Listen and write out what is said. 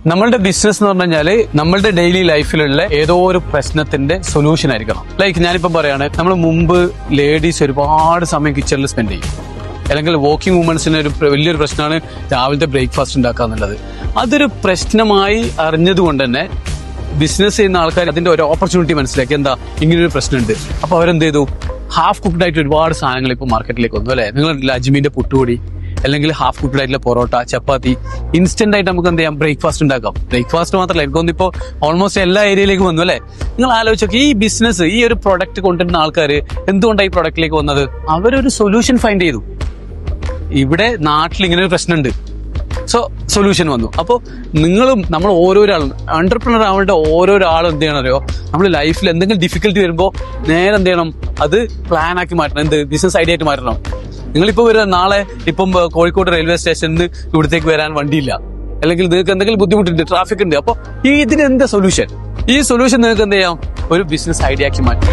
നമ്മളുടെ ബിസിനസ് എന്ന് പറഞ്ഞു കഴിഞ്ഞാല് നമ്മളുടെ ഡെയിലി ലൈഫിലുള്ള ഏതോ ഒരു പ്രശ്നത്തിന്റെ സൊല്യൂഷൻ ആയിരിക്കണം. ലൈക്ക് ഞാനിപ്പോ പറയാണ്, നമ്മൾ മുമ്പ് ലേഡീസ് ഒരുപാട് സമയം കിച്ചണിൽ സ്പെൻഡ് ചെയ്യും. അല്ലെങ്കിൽ വർക്കിംഗ് വുമൻസിന് ഒരു വലിയൊരു പ്രശ്നമാണ് രാവിലത്തെ ബ്രേക്ക്ഫാസ്റ്റ് ഉണ്ടാക്കുക എന്നുള്ളത്. അതൊരു പ്രശ്നമായി അറിഞ്ഞതുകൊണ്ട് തന്നെ ബിസിനസ് ചെയ്യുന്ന ആൾക്കാർ അതിന്റെ ഒരു ഓപ്പർച്യൂണിറ്റി മനസ്സിലാക്കി, എന്താ ഇങ്ങനൊരു പ്രശ്നമുണ്ട്. അപ്പൊ അവരെന്ത് ചെയ്തു, ഹാഫ് കുക്ക്ഡ് ആയിട്ട് ഒരുപാട് സാധനങ്ങൾ ഇപ്പൊ മാർക്കറ്റിലേക്ക് വന്നു അല്ലെ. നിങ്ങൾ അജ്മീന്റെ പുട്ടുപൊടി അല്ലെങ്കിൽ ഹാഫ് കുക്ക്ഡ് ആയിട്ടുള്ള പൊറോട്ട, ചപ്പാത്തി, ഇൻസ്റ്റന്റ് ആയിട്ട് നമുക്ക് എന്ത് ചെയ്യാം, ബ്രേക്ക്ഫാസ്റ്റ് ഉണ്ടാക്കാം. ബ്രേക്ക്ഫാസ്റ്റ് മാത്രമല്ല, എനിക്കൊന്നും ഇപ്പോൾ ഓൾമോസ്റ്റ് എല്ലാ ഏരിയയിലേക്കും വന്നു അല്ലെ. നിങ്ങൾ ആലോചിച്ചോക്കെ, ഈ ബിസിനസ്, ഈ ഒരു പ്രൊഡക്റ്റ് കൊണ്ടുവരുന്ന ആൾക്കാർ എന്തുകൊണ്ടാണ് ഈ പ്രൊഡക്റ്റിലേക്ക് വന്നത്? അവരൊരു സൊല്യൂഷൻ ഫൈൻഡ് ചെയ്തു. ഇവിടെ നാട്ടിൽ ഇങ്ങനെ ഒരു പ്രശ്നമുണ്ട്, സോ സൊല്യൂഷൻ വന്നു. അപ്പോൾ നിങ്ങളും നമ്മൾ ഓരോരാളും എന്റർപ്രണർ ആവേണ്ട ഓരോരാളും എന്ത് ചെയ്യണമല്ലോ, നമ്മൾ ലൈഫിൽ എന്തെങ്കിലും ഡിഫിക്കൽട്ടി വരുമ്പോൾ നേരെ എന്ത് ചെയ്യണം, അത് പ്ലാൻ ആക്കി മാറ്റണം. എന്ത് ബിസിനസ് ഐഡിയ ആയിട്ട് മാറ്റണം. നിങ്ങളിപ്പോൾ വരുന്ന നാളെ ഇപ്പം കോഴിക്കോട് റെയിൽവേ സ്റ്റേഷനിൽ ഇവിടത്തേക്ക് വരാൻ വണ്ടിയില്ല, അല്ലെങ്കിൽ നിങ്ങൾക്ക് എന്തെങ്കിലും ബുദ്ധിമുട്ടുണ്ട്, ട്രാഫിക് ഉണ്ട്. അപ്പോൾ ഇതിന് എന്താ സൊല്യൂഷൻ? ഈ സൊല്യൂഷൻ നിങ്ങൾക്ക് എന്ത് ചെയ്യാം, ഒരു ബിസിനസ് ഐഡിയ ആക്കി മാറ്റാം.